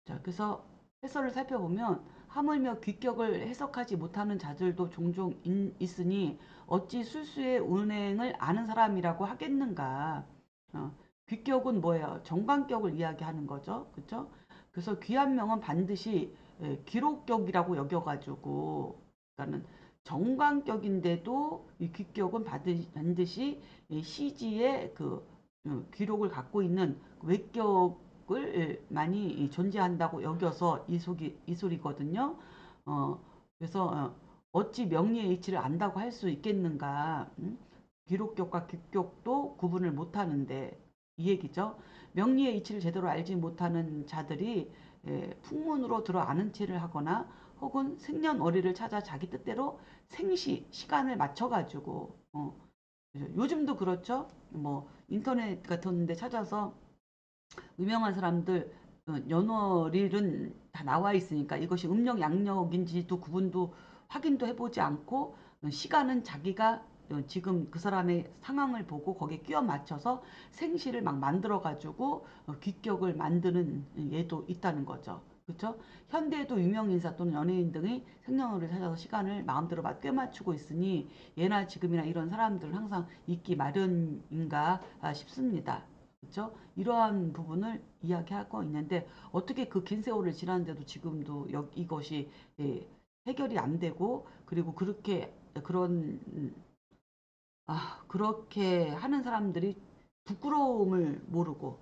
자, 그래서 해설을 살펴보면 하물며 귀격을 해석하지 못하는 자들도 종종 있으니 어찌 술수의 운행을 아는 사람이라고 하겠는가. 귀격은 뭐예요? 정관격을 이야기하는 거죠. 그렇죠? 그래서 귀한 명은 반드시 기록격이라고 여겨가지고 그러니까는 정관격인데도 이 귀격은 반드시 시지의 그 기록을 갖고 있는 외격을 많이 존재한다고 여겨서 이 소리거든요. 그래서 어찌 명리의 이치를 안다고 할 수 있겠는가? 기록격과 객격도 구분을 못하는데 이 얘기죠. 명리의 이치를 제대로 알지 못하는 자들이 풍문으로 들어 아는 체를 하거나 혹은 생년월일을 찾아 자기 뜻대로 시간을 맞춰가지고 요즘도 그렇죠. 뭐 인터넷 같은 데 찾아서 유명한 사람들 연월일은 다 나와 있으니까 이것이 음력 양력인지도 구분도 확인도 해보지 않고 시간은 자기가 지금 그 사람의 상황을 보고 거기에 끼워 맞춰서 생시를 막 만들어 가지고 귀격을 만드는 예도 있다는 거죠. 그렇죠? 현대에도 유명 인사 또는 연예인 등이 생년월일 찾아서 시간을 마음대로 꿰맞추고 있으니 예나 지금이나 이런 사람들은 항상 있기 마련인가 싶습니다. 그렇죠? 이러한 부분을 이야기하고 있는데 어떻게 그 긴 세월을 지났는데도 지금도 이것이 해결이 안 되고 그리고 그렇게 하는 사람들이 부끄러움을 모르고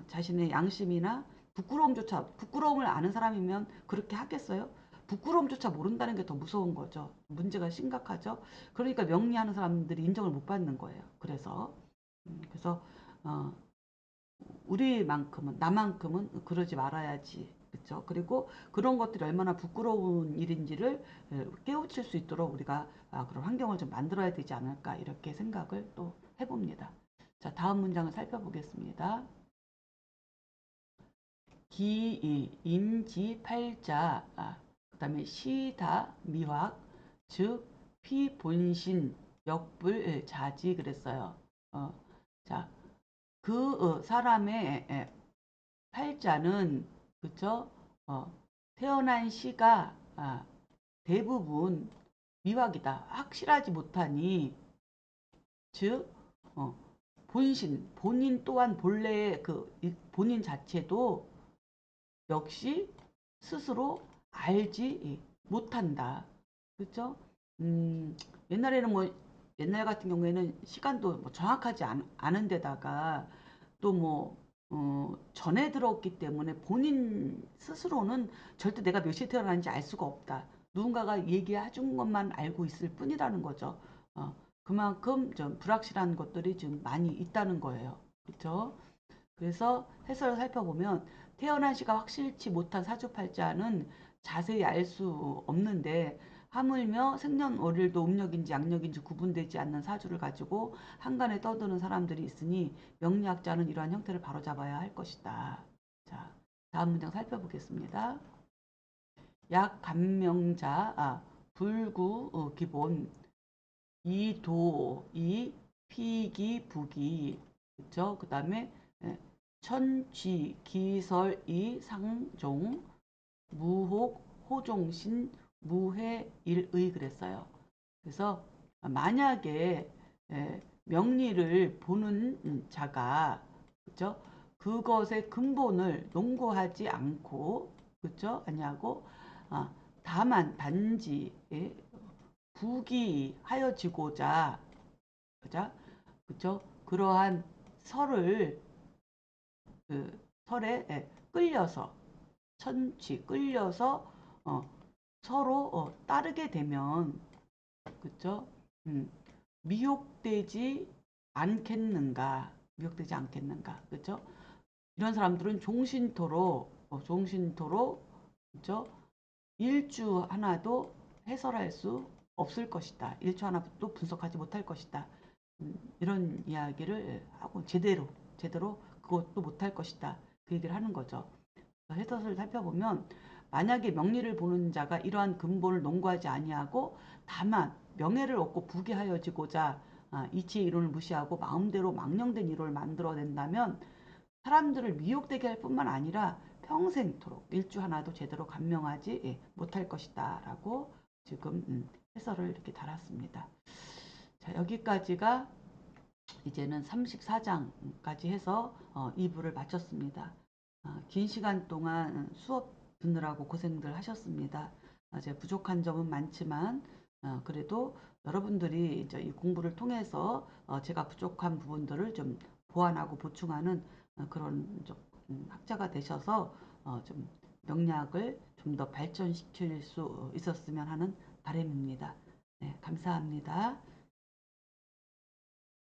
자신의 양심이나 부끄러움을 아는 사람이면 그렇게 하겠어요? 부끄러움조차 모른다는 게 더 무서운 거죠. 문제가 심각하죠. 그러니까 명리하는 사람들이 인정을 못 받는 거예요. 그래서 어, 나만큼은 그러지 말아야지. 그렇죠? 그리고 그런 것들이 얼마나 부끄러운 일인지를 깨우칠 수 있도록 우리가 그런 환경을 좀 만들어야 되지 않을까 이렇게 생각을 또 해봅니다. 자, 다음 문장을 살펴보겠습니다. 임지팔자, 그다음에 시다 미확, 즉 피본신 역불 자지 그랬어요. 자, 그 사람의 팔자는 그쵸? 태어난 시가 대부분 미확이다. 확실하지 못하니 즉 본인 또한 본래의 본인 자체도 역시 스스로 알지 못한다. 그렇죠? 옛날에는 옛날 같은 경우에는 시간도 뭐 정확하지 않은 데다가 또 전에 들었기 때문에 본인 스스로는 절대 내가 몇 시에 태어났는지 알 수가 없다. 누군가가 얘기해 준 것만 알고 있을 뿐이라는 거죠. 그만큼 좀 불확실한 것들이 좀 많이 있다는 거예요. 그렇죠? 그래서 해설을 살펴보면 태어난 시가 확실치 못한 사주팔자는 자세히 알 수 없는데 하물며 생년월일도 음력인지 양력인지 구분되지 않는 사주를 가지고 한간에 떠드는 사람들이 있으니 명리학자는 이러한 형태를 바로잡아야 할 것이다. 자, 다음 문장 살펴보겠습니다. 약간명자 불구 기본 이도, 이, 피기, 부기, 그쵸? 그 다음에 천쥐, 기설, 이, 상종, 무혹, 호종신, 무해, 일의 그랬어요. 그래서 만약에 명리를 보는 자가 그죠? 그것의 근본을 농구하지 않고 그죠? 아니하고 다만 단지 부기하여지고자 그죠? 그죠? 그러한 설을 그 설에 끌려서 천취 끌려서 서로 따르게 되면 그죠? 음, 미혹되지 않겠는가? 미혹되지 않겠는가? 그죠? 이런 사람들은 종신토로, 그죠? 일주 하나도 해설할 수 없을 것이다. 일주 하나도 분석하지 못할 것이다. 이런 이야기를 하고 제대로 그것도 못할 것이다. 그 얘기를 하는 거죠. 해설을 살펴보면 만약에 명리를 보는 자가 이러한 근본을 농구하지 아니하고 다만 명예를 얻고 부귀하여지고자 이치의 이론을 무시하고 마음대로 망령된 이론을 만들어낸다면 사람들을 미혹되게 할 뿐만 아니라 평생토록 일주 하나도 제대로 감명하지 못할 것이다 라고 지금 해설을 이렇게 달았습니다. 자, 여기까지가 이제는 34장까지 해서 2부를 마쳤습니다. 긴 시간 동안 수업 듣느라고 고생들 하셨습니다. 제가 부족한 점은 많지만 그래도 여러분들이 이제 이 공부를 통해서 제가 부족한 부분들을 좀 보완하고 보충하는 그런 좀, 학자가 되셔서 좀 명리학을 좀 더 발전시킬 수 있었으면 하는 바람입니다. 네, 감사합니다.